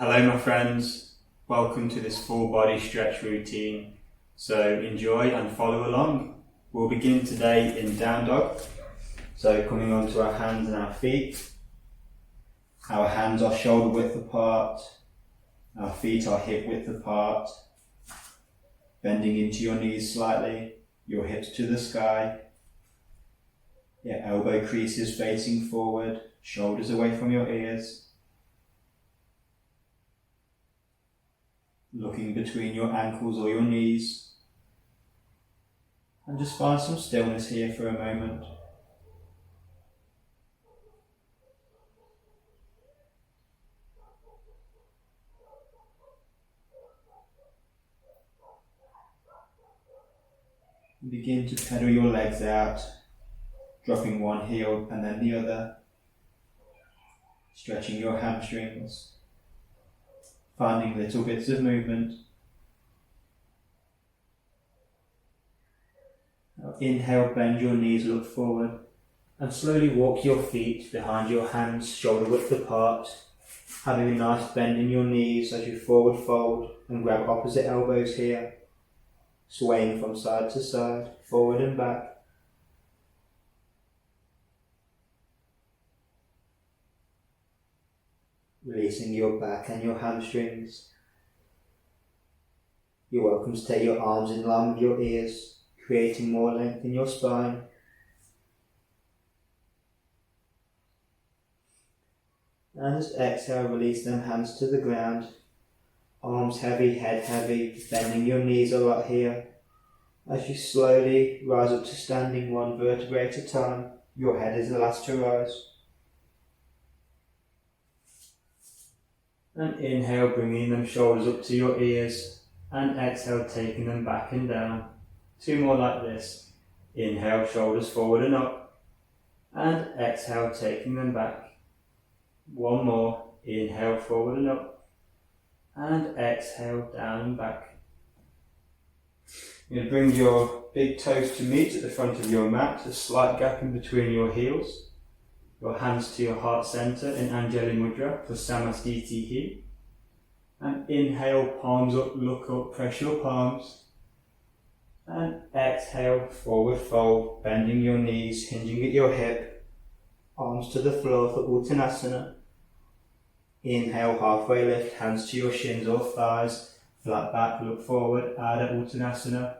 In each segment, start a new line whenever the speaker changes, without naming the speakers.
Hello my friends, welcome to this full body stretch routine. So enjoy and follow along. We'll begin today in down dog. So coming onto our hands and our feet. Our hands are shoulder width apart. Our feet are hip width apart. Bending into your knees slightly, your hips to the sky. Your elbow creases facing forward, shoulders away from your ears. Looking between your ankles or your knees. And just find some stillness here for a moment. Begin to pedal your legs out, dropping one heel and then the other, stretching your hamstrings, finding little bits of movement. Now inhale, bend your knees, look forward, and slowly walk your feet behind your hands, shoulder width apart, having a nice bend in your knees as you forward fold and grab opposite elbows here. Swaying from side to side, forward and back. Releasing your back and your hamstrings. You're welcome to take your arms in line with your ears, creating more length in your spine. And just exhale, release them hands to the ground. Arms heavy, head heavy, bending your knees a lot here. As you slowly rise up to standing one vertebrae at a time, your head is the last to rise. And inhale, bringing them shoulders up to your ears, and exhale, taking them back and down. Two more like this. Inhale, shoulders forward and up, and exhale, taking them back. One more. Inhale, forward and up. And exhale, down and back. You're going to bring your big toes to meet at the front of your mat, a slight gap in between your heels. Your hands to your heart center in Anjali Mudra for Samastitihi. And inhale, palms up, look up, press your palms. And exhale, forward fold, bending your knees, hinging at your hip. Arms to the floor for Uttanasana. Inhale, halfway lift, hands to your shins or thighs, flat back, look forward, Ardha Uttanasana.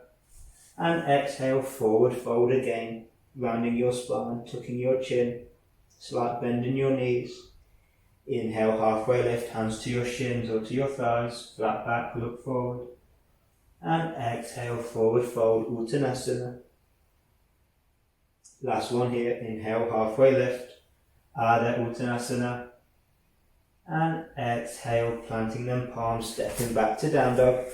And exhale, forward fold again, rounding your spine, tucking your chin, slight bend in your knees. Inhale, halfway lift, hands to your shins or to your thighs, flat back, look forward. And exhale, forward fold, Uttanasana. Last one here, inhale, halfway lift, Ardha Uttanasana. And exhale, planting them palms, stepping back to down dog.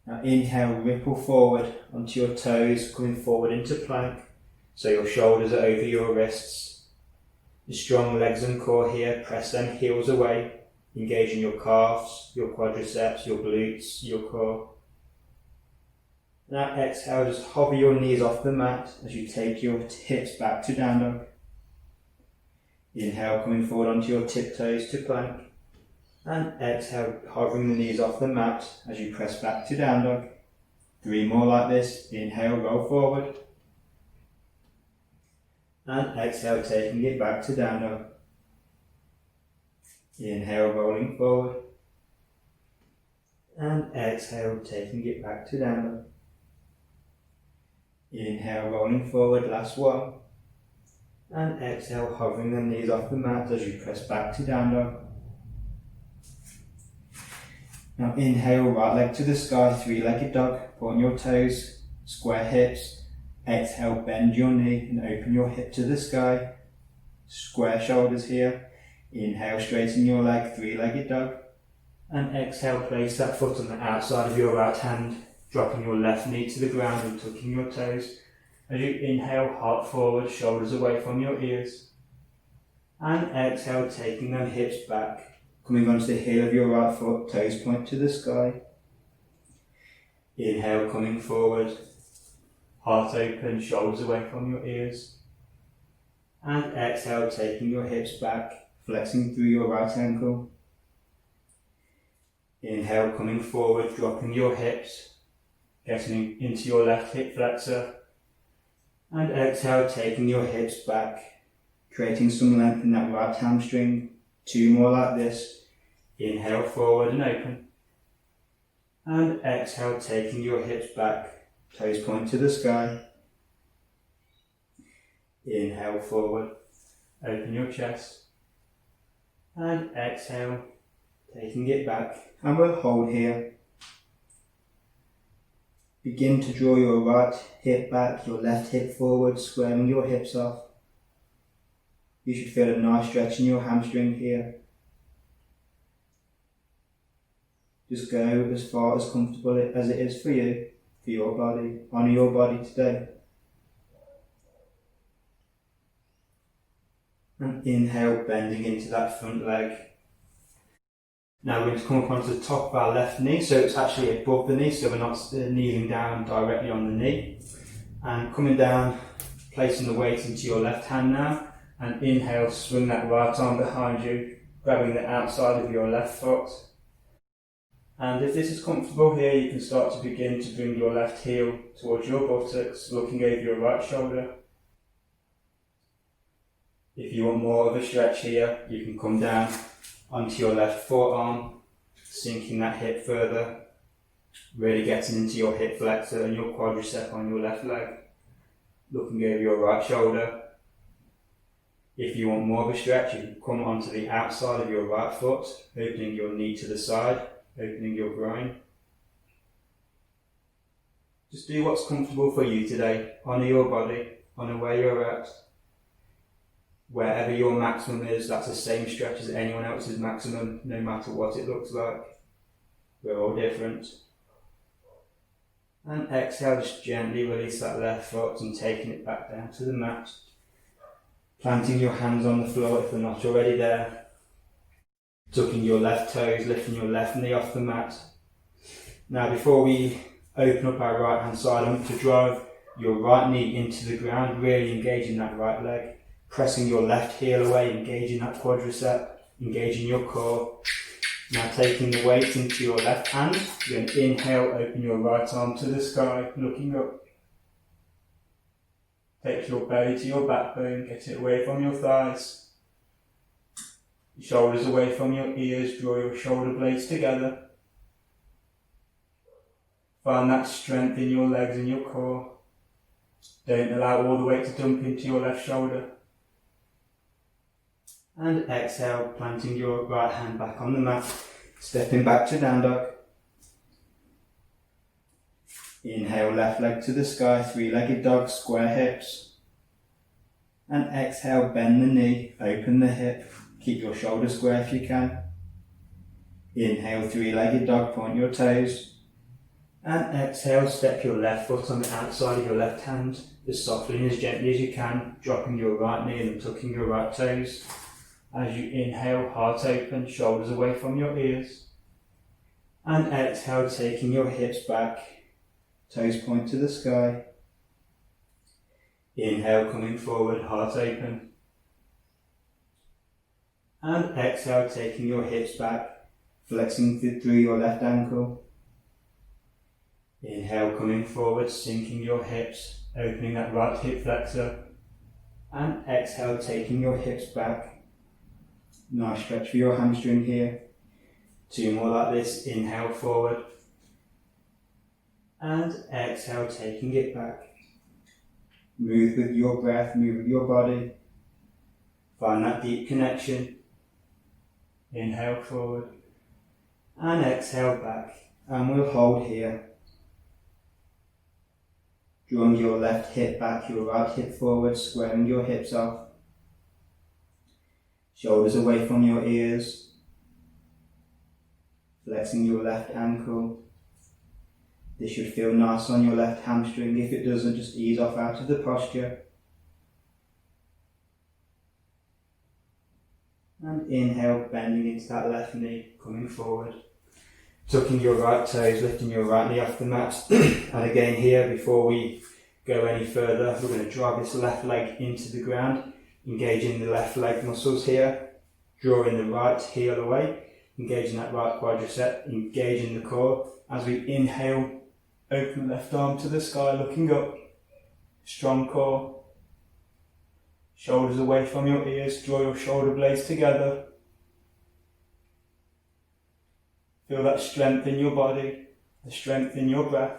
Now inhale, ripple forward onto your toes, coming forward into plank. So your shoulders are over your wrists. The strong legs and core here, press them heels away, engaging your calves, your quadriceps, your glutes, your core. Now exhale, just hover your knees off the mat as you take your hips back to down dog. Inhale, coming forward onto your tiptoes to plank. And exhale, hovering the knees off the mat as you press back to down dog. 3 more like this. Inhale, roll forward. And exhale, taking it back to down dog. Inhale, rolling forward. And exhale, taking it back to down dog. Inhale, rolling forward, last one. And exhale, hovering the knees off the mat as you press back to down dog. Now inhale, right leg to the sky, 3-legged dog, point your toes, square hips. Exhale, bend your knee and open your hip to the sky. Square shoulders here. Inhale, straighten your leg, 3-legged dog. And exhale, place that foot on the outside of your right hand, dropping your left knee to the ground and tucking your toes. As you inhale, heart forward, shoulders away from your ears. And exhale, taking them hips back. Coming onto the heel of your right foot, toes point to the sky. Inhale, coming forward, heart open, shoulders away from your ears. And exhale, taking your hips back, flexing through your right ankle. Inhale, coming forward, dropping your hips, getting into your left hip flexor. And exhale, taking your hips back, creating some length in that right hamstring. 2 more like this. Inhale, forward and open. And exhale, taking your hips back, toes point to the sky. Inhale, forward, open your chest. And exhale, taking it back. And we'll hold here. Begin to draw your right hip back, your left hip forward, squaring your hips off. You should feel a nice stretch in your hamstring here. Just go as far as comfortable as it is for you, for your body. Honour your body today. And inhale, bending into that front leg. Now we're going to come up onto the top of our left knee, so it's actually above the knee, so we're not kneeling down directly on the knee. And coming down, placing the weight into your left hand now, and inhale, swing that right arm behind you, grabbing the outside of your left foot. And if this is comfortable here, you can start to begin to bring your left heel towards your buttocks, looking over your right shoulder. If you want more of a stretch here, you can come down onto your left forearm, sinking that hip further, really getting into your hip flexor and your quadricep on your left leg, looking over your right shoulder. If you want more of a stretch, you can come onto the outside of your right foot, opening your knee to the side, opening your groin. Just do what's comfortable for you today. Honour your body, honour where you're at. Wherever your maximum is, that's the same stretch as anyone else's maximum, no matter what it looks like. We're all different. And exhale, just gently release that left foot and taking it back down to the mat. Planting your hands on the floor if they're not already there. Tucking your left toes, lifting your left knee off the mat. Now before we open up our right hand side, I want to drive your right knee into the ground, really engaging that right leg. Pressing your left heel away, engaging that quadricep, engaging your core. Now taking the weight into your left hand, you're going to inhale, open your right arm to the sky, looking up. Take your belly to your backbone, get it away from your thighs. Your shoulders away from your ears, draw your shoulder blades together. Find that strength in your legs and your core. Don't allow all the weight to dump into your left shoulder. And exhale, planting your right hand back on the mat, stepping back to down dog. Inhale, left leg to the sky, 3-legged dog, square hips. And exhale, bend the knee, open the hip, keep your shoulder square if you can. Inhale, 3-legged dog, point your toes. And exhale, step your left foot on the outside of your left hand, as softly and as gently as you can, dropping your right knee and tucking your right toes. As you inhale, heart open, shoulders away from your ears. And exhale, taking your hips back, toes point to the sky. Inhale, coming forward, heart open. And exhale, taking your hips back, flexing through your left ankle. Inhale, coming forward, sinking your hips, opening that right hip flexor. And exhale, taking your hips back. Nice stretch for your hamstring here. 2 more like this. Inhale, forward. And exhale, taking it back. Move with your breath, move with your body. Find that deep connection. Inhale, forward. And exhale, back. And we'll hold here. Drawing your left hip back, your right hip forward, squaring your hips off. Shoulders away from your ears. Flexing your left ankle. This should feel nice on your left hamstring. If it doesn't, just ease off out of the posture. And inhale, bending into that left knee, coming forward. Tucking your right toes, lifting your right knee off the mat. And again here, before we go any further, we're going to drive this left leg into the ground. Engaging the left leg muscles here, drawing the right heel away, engaging that right quadricep, engaging the core. As we inhale, open the left arm to the sky, looking up, strong core, shoulders away from your ears, draw your shoulder blades together. Feel that strength in your body, the strength in your breath.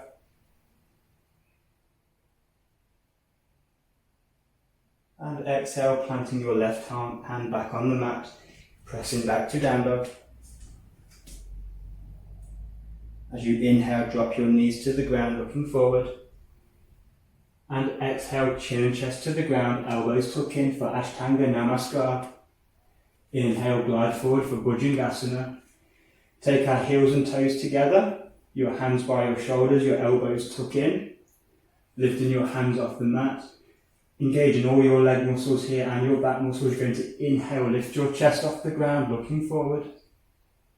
And exhale, planting your left hand back on the mat, pressing back to down dog. As you inhale, drop your knees to the ground, looking forward. And exhale, chin and chest to the ground, elbows tuck in for Ashtanga Namaskar. Inhale, glide forward for Bhujangasana. Take our heels and toes together, your hands by your shoulders, your elbows tuck in, lifting your hands off the mat. Engaging all your leg muscles here and your back muscles. You're going to inhale, lift your chest off the ground, looking forward.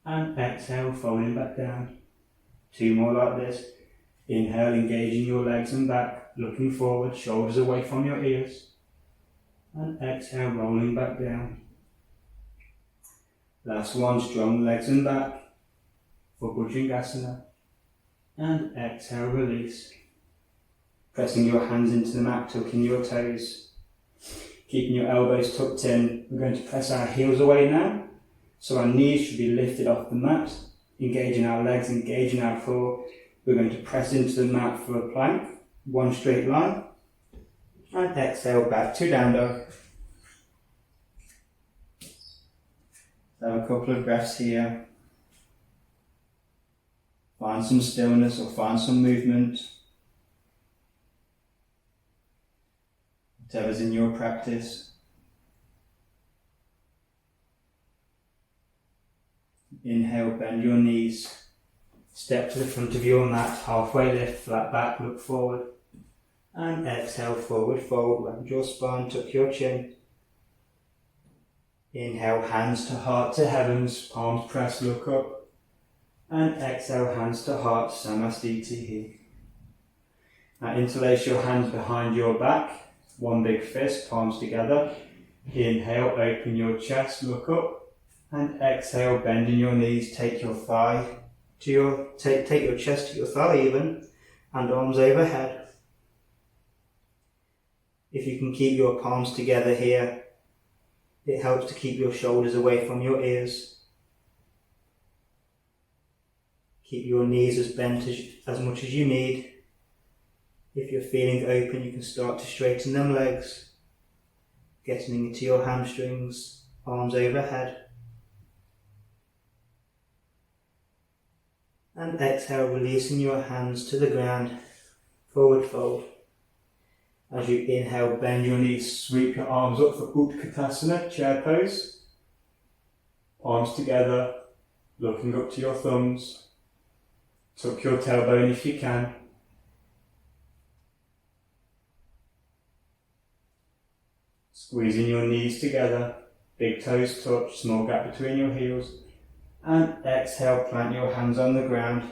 And exhale, folding back down. 2 more like this. Inhale, engaging your legs and back, looking forward, shoulders away from your ears. And exhale, rolling back down. Last one, strong legs and back for Bhujangasana. And exhale, release. Pressing your hands into the mat, tucking your toes. Keeping your elbows tucked in. We're going to press our heels away now. So our knees should be lifted off the mat. Engaging our legs, engaging our core. We're going to press into the mat for a plank. 1 straight line. And exhale back to down dog. Have a couple of breaths here. Find some stillness or find some movement. Whatever's in your practice. Inhale, bend your knees. Step to the front of your mat, halfway lift, flat back, look forward. And exhale, forward fold, round your spine, tuck your chin. Inhale, hands to heart to heavens, palms pressed, look up. And exhale, hands to heart, Samastiti. Now interlace your hands behind your back. 1 big fist, palms together. Inhale, open your chest, look up. And exhale, bending your knees, take your thigh to your, take your chest to your thigh even, and arms overhead. If you can keep your palms together here, it helps to keep your shoulders away from your ears. Keep your knees as bent as much as you need. If you're feeling open, you can start to straighten them legs, getting into your hamstrings, arms overhead. And exhale, releasing your hands to the ground, forward fold. As you inhale, bend your knees, sweep your arms up for Utkatasana, chair pose. Palms together, looking up to your thumbs. Tuck your tailbone if you can. Squeezing your knees together, big toes touch, small gap between your heels. And exhale, plant your hands on the ground,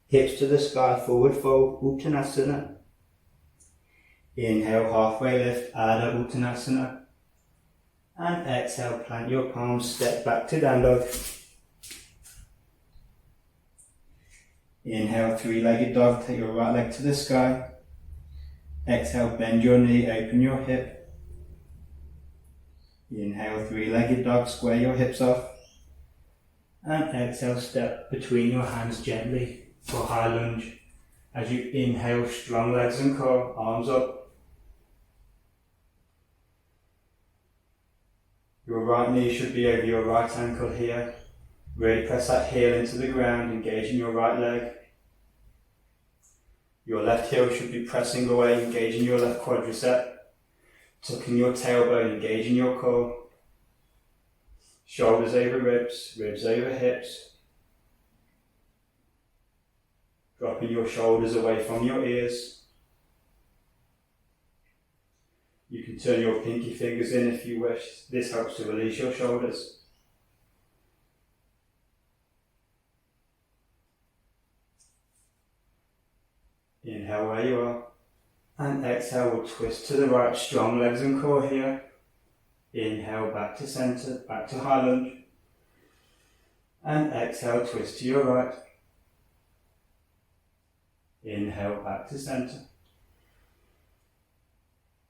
hips to the sky, forward fold, Uttanasana. Inhale, halfway lift, Ardha Uttanasana. And exhale, plant your palms, step back to down dog. Inhale, 3-legged dog, take your right leg to the sky. Exhale, bend your knee, open your hip. Inhale, 3-legged dog, square your hips off. And exhale, step between your hands gently for high lunge. As you inhale, strong legs and core, arms up. Your right knee should be over your right ankle here. Really press that heel into the ground, engaging your right leg. Your left heel should be pressing away, engaging your left quadricep. Tucking your tailbone, engaging your core. Shoulders over ribs, ribs over hips. Dropping your shoulders away from your ears. You can turn your pinky fingers in if you wish. This helps to release your shoulders. Inhale where you are. And exhale, we'll twist to the right, strong legs and core here. Inhale back to centre, back to high lunge. And exhale, twist to your right. Inhale back to centre.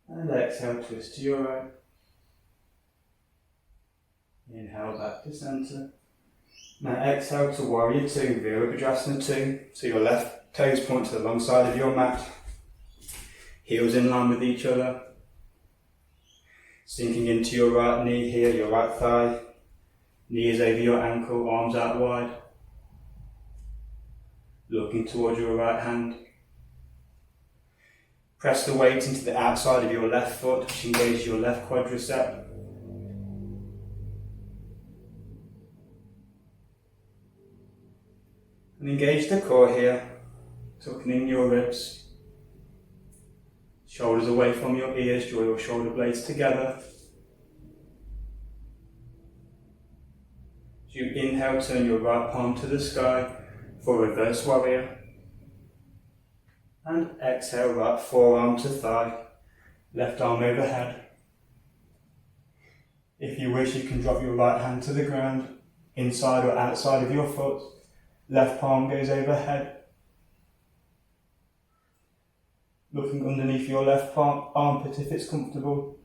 And exhale, twist to your right. Inhale back to centre. Now exhale to Warrior 2, Virabhadrasana 2. So your left toes point to the long side of your mat. Heels in line with each other. Sinking into your right knee here, your right thigh. Knees over your ankle, arms out wide. Looking towards your right hand. Press the weight into the outside of your left foot, which engages your left quadricep. And engage the core here, tucking in your ribs. Shoulders away from your ears, draw your shoulder blades together. As you inhale, turn your right palm to the sky for reverse warrior. And exhale, right forearm to thigh, left arm overhead. If you wish, you can drop your right hand to the ground, inside or outside of your foot. Left palm goes overhead. Looking underneath your left armpit if it's comfortable.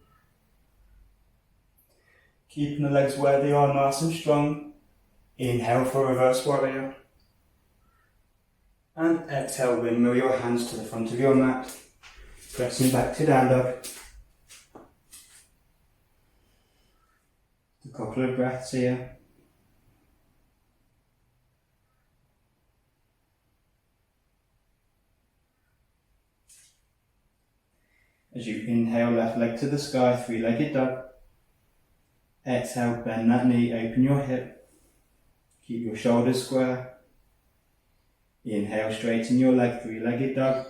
Keeping the legs where they are, nice and strong. Inhale for reverse warrior. And exhale, windmill your hands to the front of your mat. Pressing back to down dog. A couple of breaths here. As you inhale, left leg to the sky, three-legged dog. Exhale, bend that knee, open your hip. Keep your shoulders square. Inhale, straighten your leg, three-legged dog.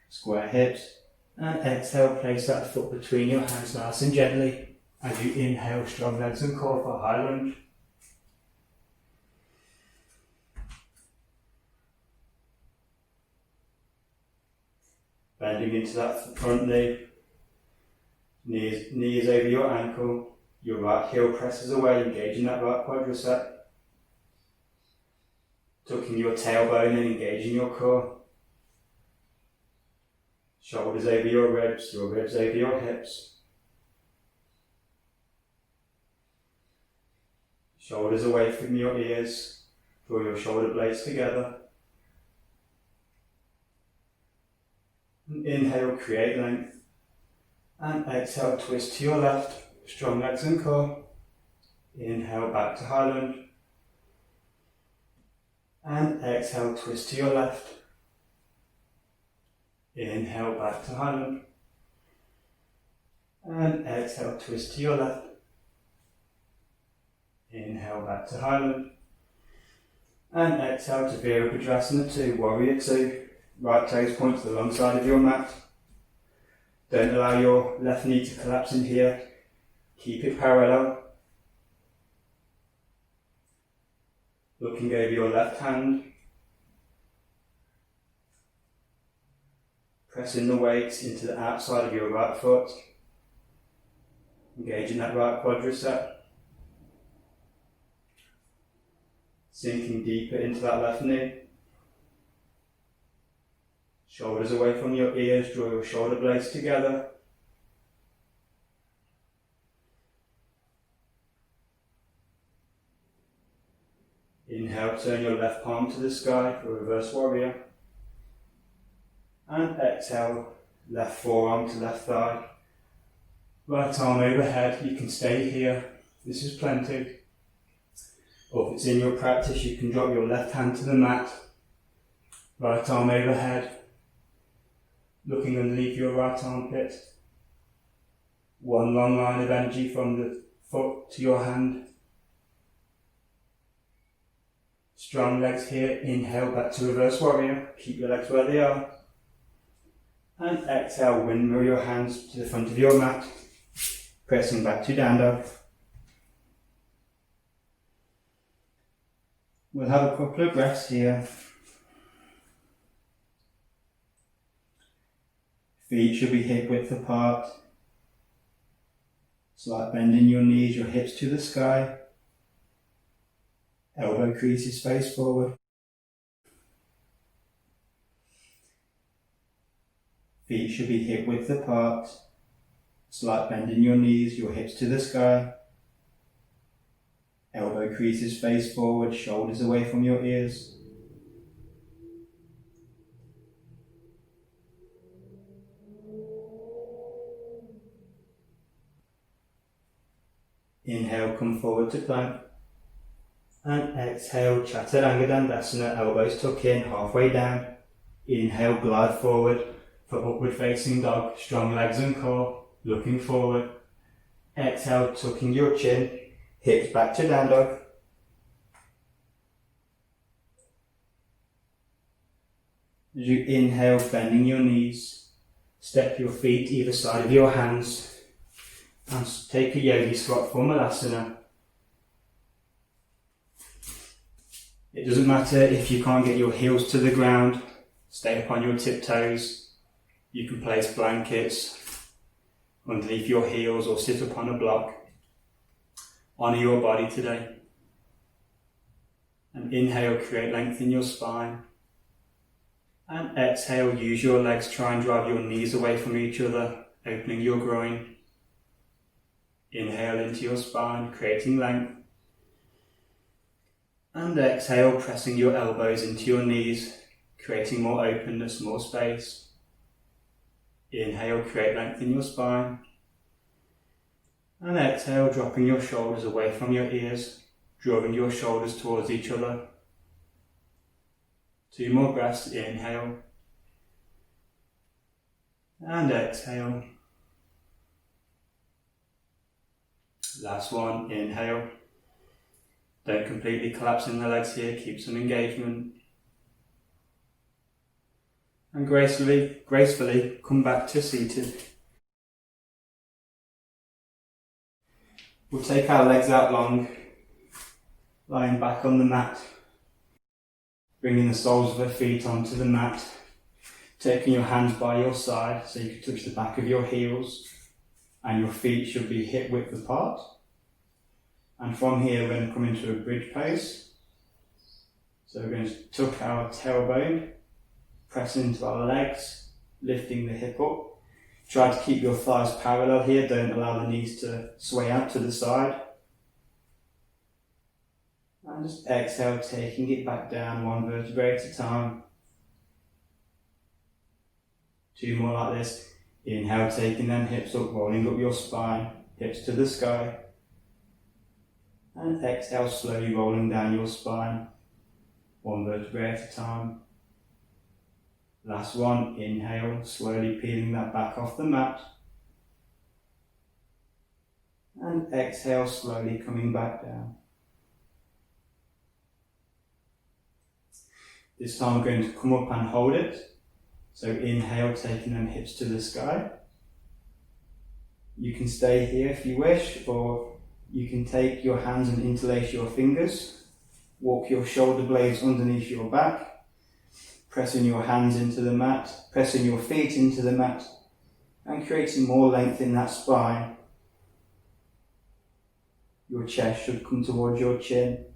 Square hips. And exhale, place that foot between your hands nice and gently. As you inhale, strong legs and core for high lunge. Bending into that front knee. Knees over your ankle. Your right heel presses away, engaging that right quadricep. Tucking your tailbone and engaging your core. Shoulders over your ribs over your hips. Shoulders away from your ears. Draw your shoulder blades together. And inhale, create length. And exhale, twist to your left. Strong legs and core. Inhale, back to high lunge. And exhale, twist to your left. Inhale, back to high lunge. And exhale, twist to your left. Inhale, back to high lunge. And exhale to Virabhadrasana 2, Warrior 2. Right toes point to the long side of your mat. Don't allow your left knee to collapse in here. Keep it parallel. Looking over your left hand. Pressing the weight into the outside of your right foot. Engaging that right quadricep. Sinking deeper into that left knee. Shoulders away from your ears, draw your shoulder blades together. Inhale, turn your left palm to the sky for reverse warrior. And exhale, left forearm to left thigh. Right arm overhead, you can stay here, this is plenty. Or if it's in your practice, you can drop your left hand to the mat. Right arm overhead. Looking underneath your right armpit. One long line of energy from the foot to your hand. Strong legs here, inhale back to reverse warrior. Keep your legs where they are. And exhale, windmill your hands to the front of your mat. Pressing back to down dog. We'll have a couple of breaths here. Feet should be hip width apart. Slight bend in your knees, your hips to the sky. Elbow creases face forward. Feet should be hip width apart. Slight bend in your knees, your hips to the sky. Elbow creases face forward, shoulders away from your ears. Inhale, come forward to plank. And exhale, Chaturanga Dandasana, elbows tuck in, halfway down. Inhale, glide forward for upward facing dog, strong legs and core, looking forward. Exhale, tucking your chin, hips back to down dog. As you inhale, bending your knees, step your feet either side of your hands, and take a yogi squat for Malasana. It doesn't matter if you can't get your heels to the ground, stay upon your tiptoes. You can place blankets underneath your heels or sit upon a block. Honour your body today. And inhale, create length in your spine. And exhale, use your legs, try and drive your knees away from each other, opening your groin. Inhale into your spine, creating length. And exhale, pressing your elbows into your knees, creating more openness, more space. Inhale, create length in your spine. And exhale, dropping your shoulders away from your ears, drawing your shoulders towards each other. 2 more breaths, inhale. And exhale. Last one, inhale. Don't completely collapse in the legs here, keep some engagement. And gracefully come back to seated. We'll take our legs out long, lying back on the mat, bringing the soles of the feet onto the mat, taking your hands by your side so you can touch the back of your heels, and your feet should be hip width apart. And from here we're going to come into a bridge pose. So we're going to tuck our tailbone, press into our legs, lifting the hip up. Try to keep your thighs parallel here, don't allow the knees to sway out to the side. And just exhale, taking it back down 1 vertebrae at a time. 2 more like this. Inhale, taking them hips up, rolling up your spine, hips to the sky. And exhale, slowly rolling down your spine, 1 vertebrae at a time. Last one, inhale, slowly peeling that back off the mat. And exhale, slowly coming back down. This time we're going to come up and hold it. So inhale, taking them hips to the sky. You can stay here if you wish, or you can take your hands and interlace your fingers. Walk your shoulder blades underneath your back. Pressing your hands into the mat, pressing your feet into the mat, and creating more length in that spine. Your chest should come towards your chin.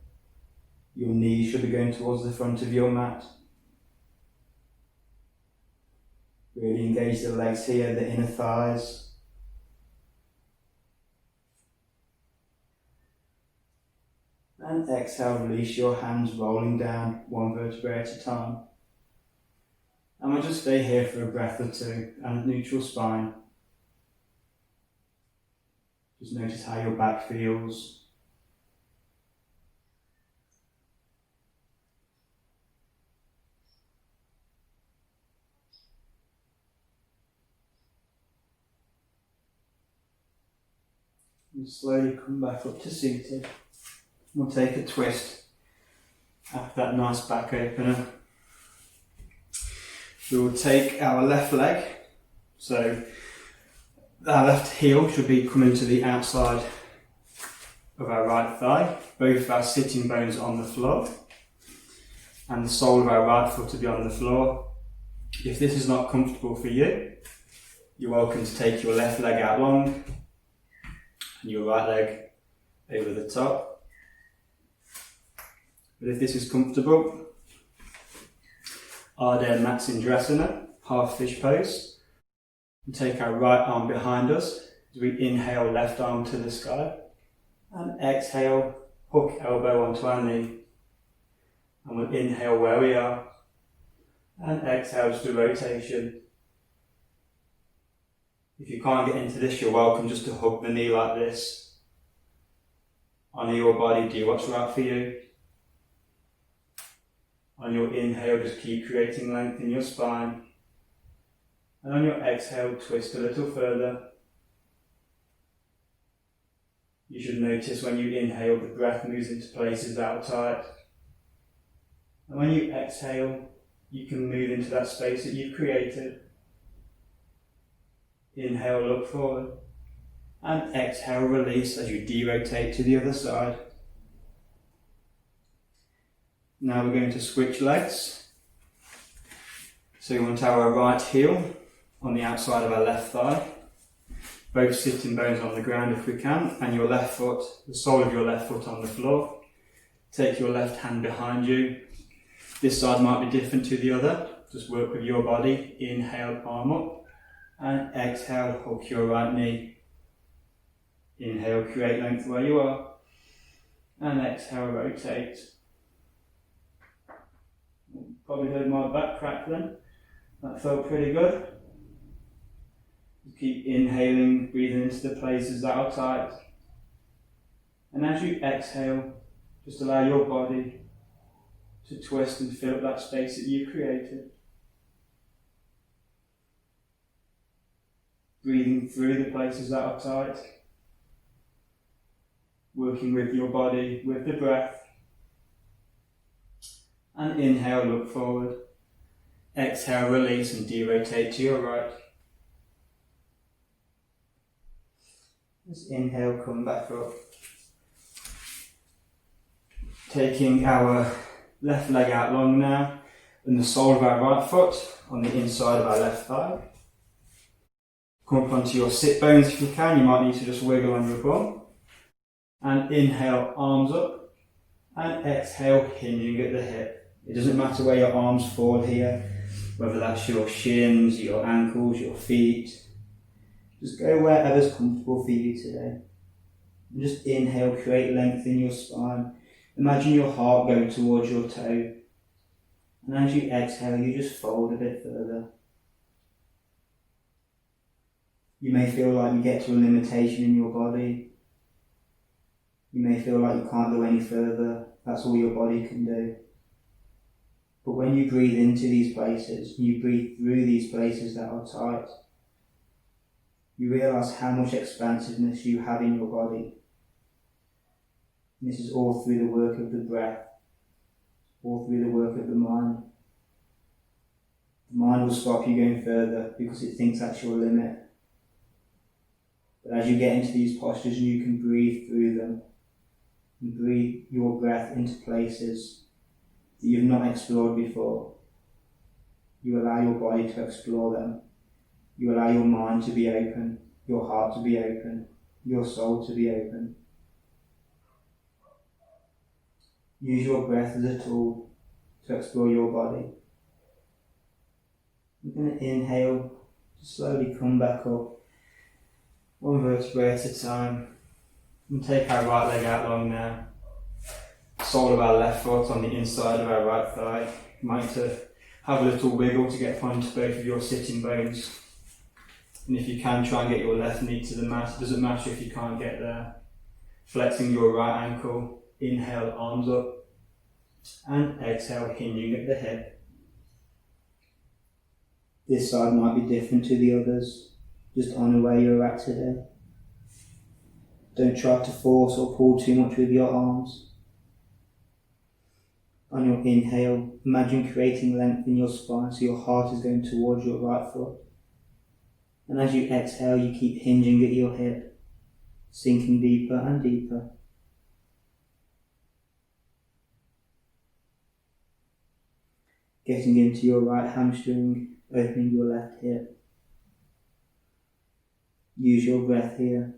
Your knees should be going towards the front of your mat. Really engage the legs here, the inner thighs. And exhale, release your hands, rolling down 1 vertebrae at a time. And we'll just stay here for a breath or 2 and neutral spine. Just notice how your back feels. And slowly come back up to seated. We'll take a twist after that nice back opener. We will take our left leg, so our left heel should be coming to the outside of our right thigh, both our sitting bones on the floor, and the sole of our right foot to be on the floor. If this is not comfortable for you, you're welcome to take your left leg out long and your right leg over the top. But if this is comfortable, Ardha Matsindrasana, half fish pose. And take our right arm behind us as we inhale, left arm to the sky, and exhale, hook elbow onto our knee. And we'll inhale where we are, and exhale just a rotation. If you can't get into this, you're welcome just to hug the knee like this. Honour your body, do what's right for you. On your inhale, just keep creating length in your spine. And on your exhale, twist a little further. You should notice when you inhale, the breath moves into places that are tight. And when you exhale, you can move into that space that you've created. Inhale, look forward. And exhale, release as you de-rotate to the other side. Now we're going to switch legs. So we want our right heel on the outside of our left thigh. Both sitting bones on the ground if we can, and your left foot, the sole of your left foot on the floor. Take your left hand behind you. This side might be different to the other. Just work with your body. Inhale, arm up, and exhale, hook your right knee. Inhale, create length where you are, and exhale, rotate. Probably heard my back crack then. That felt pretty good. Keep inhaling, breathing into the places that are tight. And as you exhale, just allow your body to twist and fill up that space that you've created. Breathing through the places that are tight. Working with your body, with the breath. And inhale, look forward. Exhale, release and de-rotate to your right. Just inhale, come back up. Taking our left leg out long now, and the sole of our right foot on the inside of our left thigh. Come up onto your sit bones if you can. You might need to just wiggle on your bum. And inhale, arms up. And exhale, hinging at the hip. It doesn't matter where your arms fall here, whether that's your shins, your ankles, your feet. Just go wherever's comfortable for you today. And just inhale, create length in your spine. Imagine your heart going towards your toe. And as you exhale, you just fold a bit further. You may feel like you get to a limitation in your body. You may feel like you can't go any further. That's all your body can do. But when you breathe into these places, you breathe through these places that are tight, you realise how much expansiveness you have in your body. And this is all through the work of the breath, all through the work of the mind. The mind will stop you going further because it thinks that's your limit. But as you get into these postures, you can breathe through them and breathe your breath into places that you've not explored before. You allow your body to explore them. You allow your mind to be open, your heart to be open, your soul to be open. Use your breath as a tool to explore your body. You're going to inhale, just slowly come back up, one vertebrae at a time, and take our right leg out long now. Sole of our left foot on the inside of our right thigh. You might need to have a little wiggle to get onto both of your sitting bones. And if you can, try and get your left knee to the mat. It doesn't matter if you can't get there. Flexing your right ankle, inhale, arms up, and exhale, hinging at the hip. This side might be different to the others. Just honour where you're at today. Don't try to force or pull too much with your arms. On your inhale, imagine creating length in your spine so your heart is going towards your right foot. And as you exhale, you keep hinging at your hip, sinking deeper and deeper. Getting into your right hamstring, opening your left hip. Use your breath here.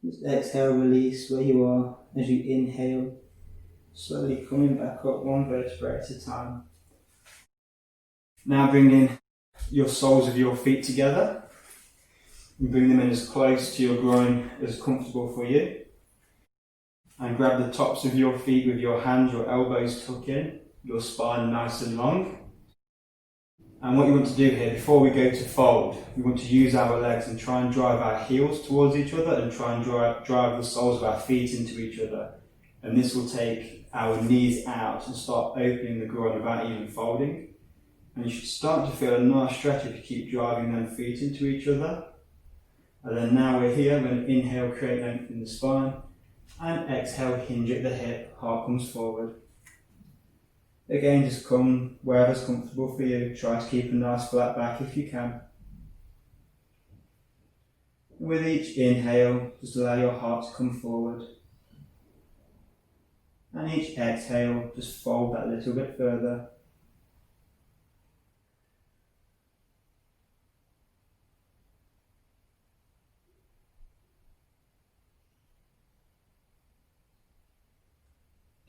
Just exhale, release where you are as you inhale, slowly coming back up one vertebrae at a time. Now bring in your soles of your feet together and bring them in as close to your groin as comfortable for you. And grab the tops of your feet with your hands, your elbows tuck in, your spine nice and long. And what you want to do here, before we go to fold, we want to use our legs and try and drive our heels towards each other and try and drive the soles of our feet into each other. And this will take our knees out and start opening the groin without even folding. And you should start to feel a nice stretch if you keep driving them feet into each other. And then now we're here, we're going to inhale, create length in the spine, and exhale, hinge at the hip, heart comes forward. Again, just come wherever's comfortable for you. Try to keep a nice flat back if you can. And with each inhale, just allow your heart to come forward. And each exhale, just fold that little bit further.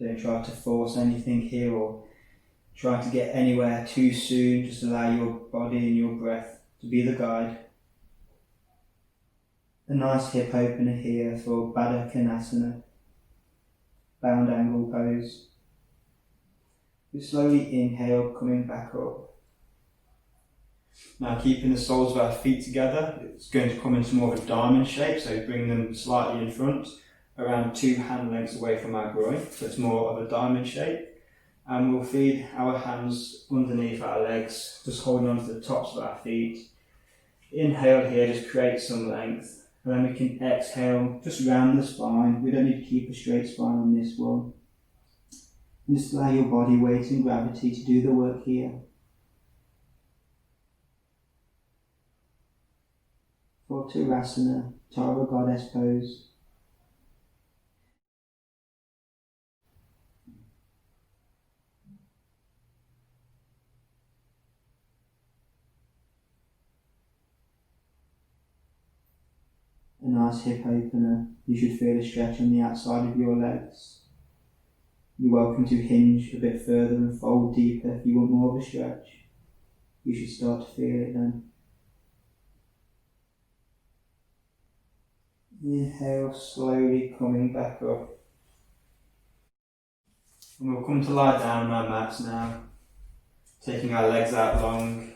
Don't try to force anything here or try to get anywhere too soon. Just allow your body and your breath to be the guide. A nice hip opener here for Baddha Konasana, bound angle pose. We slowly inhale, coming back up. Now keeping the soles of our feet together, it's going to come into more of a diamond shape, so bring them slightly in front, around 2 hand lengths away from our groin, so it's more of a diamond shape. And we'll feed our hands underneath our legs, just holding on to the tops of our feet. Inhale here, just create some length. And then we can exhale, just round the spine. We don't need to keep a straight spine on this one. And just allow your body weight and gravity to do the work here. For Uttanasana, Tara Goddess pose. A nice hip opener. You should feel a stretch on the outside of your legs. You're welcome to hinge a bit further and fold deeper if you want more of a stretch. You should start to feel it then. Inhale, slowly coming back up. And we'll come to lie down on our mats now. Taking our legs out long.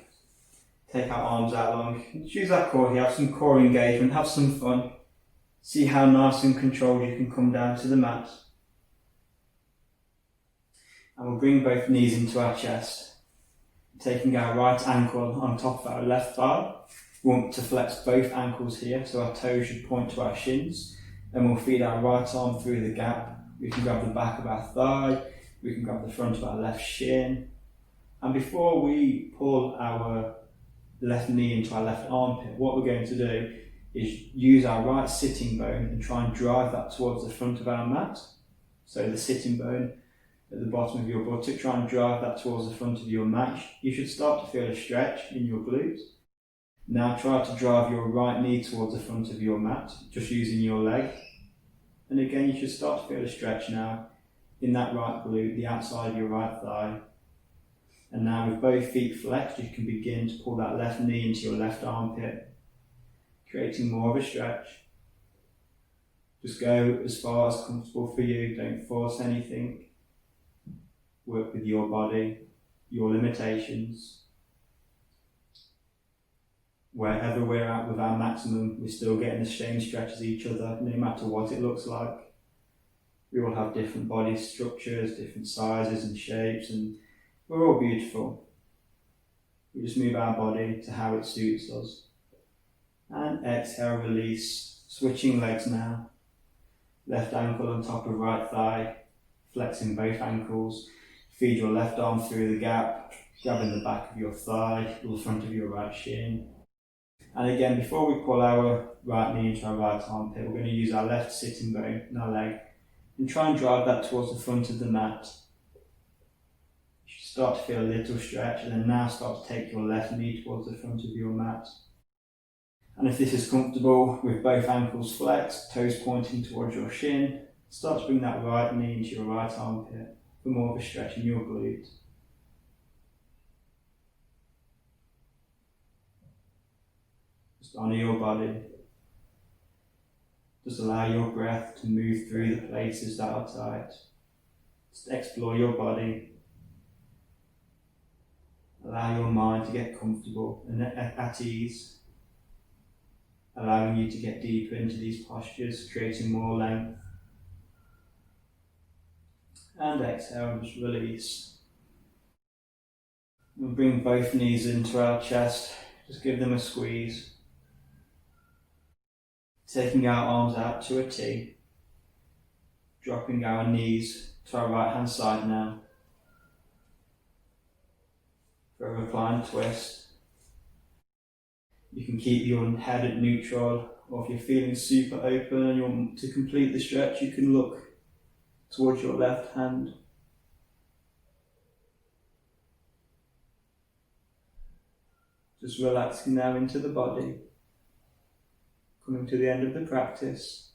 Take our arms out long. Use our core here, have some core engagement, have some fun. See how nice and controlled you can come down to the mat. And we'll bring both knees into our chest. Taking our right ankle on top of our left thigh. We want to flex both ankles here, so our toes should point to our shins. Then we'll feed our right arm through the gap. We can grab the back of our thigh. We can grab the front of our left shin. And before we pull our left knee into our left armpit, what we're going to do is use our right sitting bone and try and drive that towards the front of our mat. So the sitting bone at the bottom of your buttock, try and drive that towards the front of your mat. You should start to feel a stretch in your glutes. Now try to drive your right knee towards the front of your mat, just using your leg. And again, you should start to feel a stretch now in that right glute, the outside of your right thigh. And now with both feet flexed, you can begin to pull that left knee into your left armpit, creating more of a stretch. Just go as far as comfortable for you, don't force anything. Work with your body, your limitations. Wherever we're at with our maximum, we're still getting the same stretch as each other, no matter what it looks like. We all have different body structures, different sizes and shapes, and we're all beautiful. We just move our body to how it suits us. And exhale, release. Switching legs now. Left ankle on top of right thigh, flexing both ankles. Feed your left arm through the gap, grabbing the back of your thigh, or the front of your right shin. And again, before we pull our right knee into our right armpit, we're going to use our left sitting bone in our leg and try and drive that towards the front of the mat. You should start to feel a little stretch, and then now start to take your left knee towards the front of your mat. And if this is comfortable, with both ankles flexed, toes pointing towards your shin, start to bring that right knee into your right armpit for more of a stretch in your glute. Just honour your body. Just allow your breath to move through the places that are tight. Just explore your body. Allow your mind to get comfortable and at ease. Allowing you to get deeper into these postures, creating more length. And exhale, just release. We'll bring both knees into our chest. Just give them a squeeze. Taking our arms out to a T. Dropping our knees to our right hand side now. For a reclined twist. You can keep your head at neutral, or if you're feeling super open and you want to complete the stretch, you can look towards your left hand. Just relaxing now into the body. Coming to the end of the practice.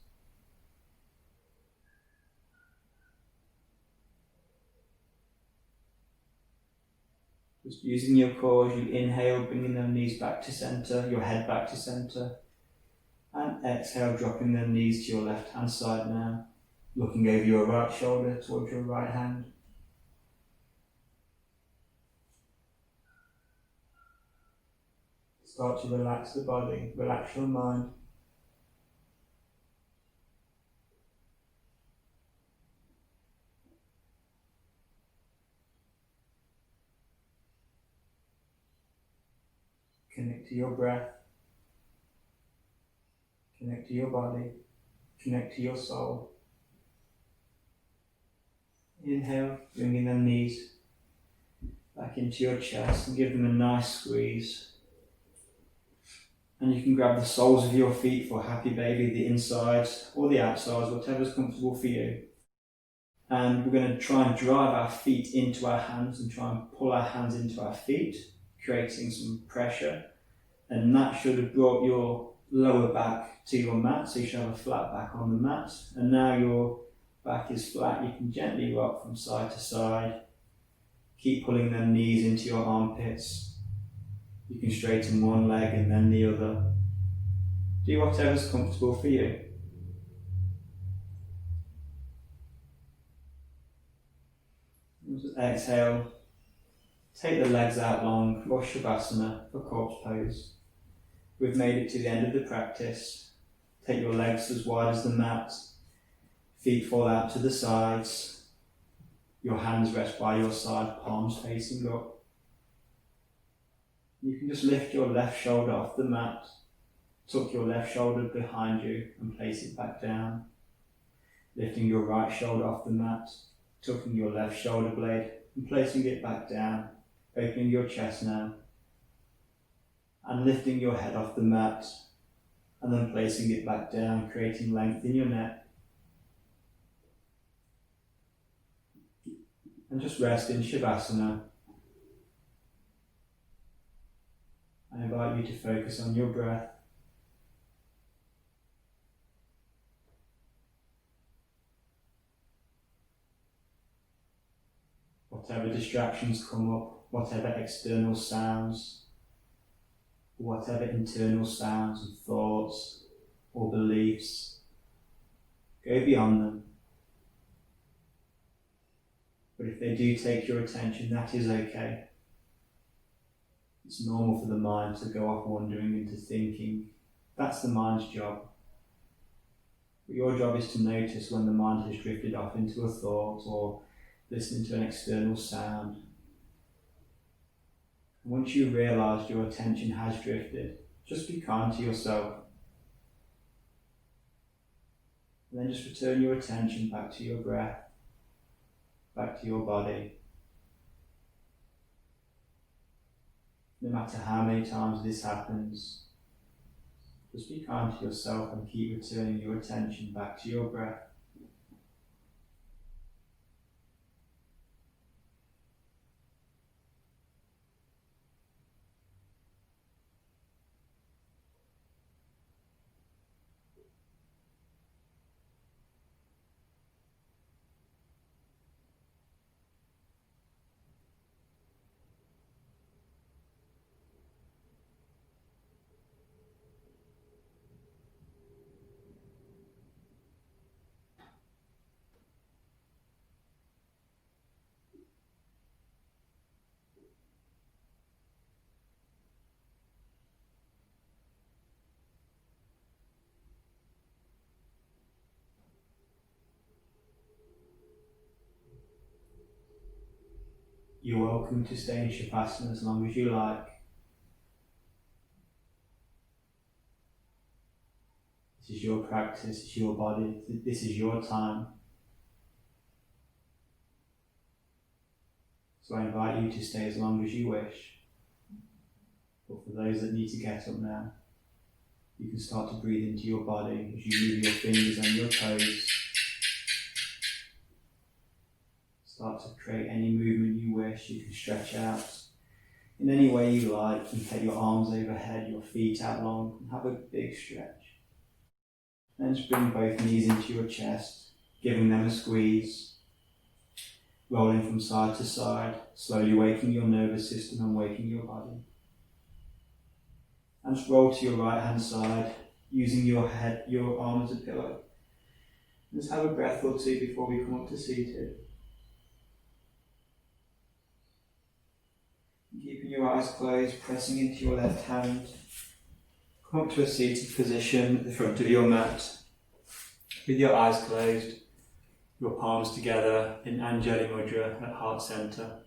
Just using your core as you inhale, bringing the knees back to centre, your head back to centre. And exhale, dropping the knees to your left hand side now. Looking over your right shoulder towards your right hand. Start to relax the body, relax your mind. Connect to your breath. Connect to your body. Connect to your soul. Inhale, bringing the knees back into your chest and give them a nice squeeze. And you can grab the soles of your feet for happy baby, the insides or the outsides, whatever's comfortable for you. And we're going to try and drive our feet into our hands and try and pull our hands into our feet, creating some pressure. And that should have brought your lower back to your mat, so you should have a flat back on the mat. And now your back is flat, you can gently rock from side to side. Keep pulling them knees into your armpits. You can straighten one leg and then the other. Do whatever's comfortable for you. Just exhale. Take the legs out long for Shavasana, for corpse pose. We've made it to the end of the practice. Take your legs as wide as the mat. Feet fall out to the sides. Your hands rest by your side, palms facing up. You can just lift your left shoulder off the mat, tuck your left shoulder behind you and place it back down. Lifting your right shoulder off the mat, tucking your left shoulder blade and placing it back down, opening your chest now. And lifting your head off the mat and then placing it back down, creating length in your neck. And just rest in Shavasana. I invite you to focus on your breath. Whatever distractions come up, whatever external sounds, whatever internal sounds and thoughts or beliefs, go beyond them. But if they do take your attention, that is okay. It's normal for the mind to go off wandering into thinking. That's the mind's job. But your job is to notice when the mind has drifted off into a thought or listening to an external sound. And once you've realised your attention has drifted, just be kind to yourself. And then just return your attention back to your breath, back to your body. No matter how many times this happens, just be kind to yourself and keep returning your attention back to your breath. You're welcome to stay in Shavasana as long as you like. This is your practice, it's your body, this is your time. So I invite you to stay as long as you wish. But for those that need to get up now, you can start to breathe into your body as you move your fingers and your toes. Start to create any movement you wish. You can stretch out in any way you like. You can take your arms overhead, your feet out long, and have a big stretch. Then just bring both knees into your chest, giving them a squeeze, rolling from side to side, slowly waking your nervous system and waking your body. And just roll to your right hand side, using your head, your arm as a pillow. And just have a breath or two before we come up to seated. Keeping your eyes closed, pressing into your left hand. Come up to a seated position at the front of your mat. With your eyes closed, your palms together in Anjali Mudra at heart center.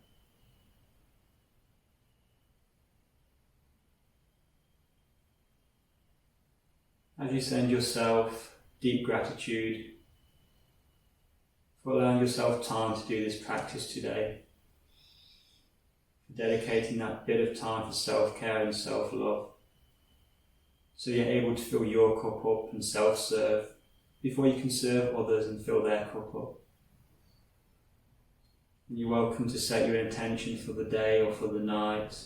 As you send yourself deep gratitude for allowing yourself time to do this practice today, for dedicating that bit of time for self-care and self-love, so you're able to fill your cup up and self-serve before you can serve others and fill their cup up. And you're welcome to set your intention for the day or for the night,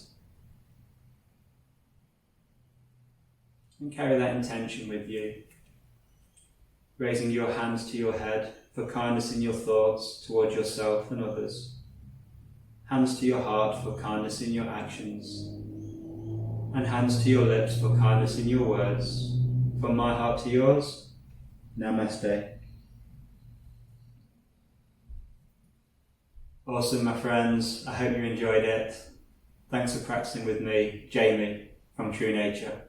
and carry that intention with you, raising your hands to your head for kindness in your thoughts towards yourself and others, hands to your heart for kindness in your actions, and hands to your lips for kindness in your words. From my heart to yours, Namaste. Awesome, my friends. I hope you enjoyed it. Thanks for practicing with me, Jamie from True Nature.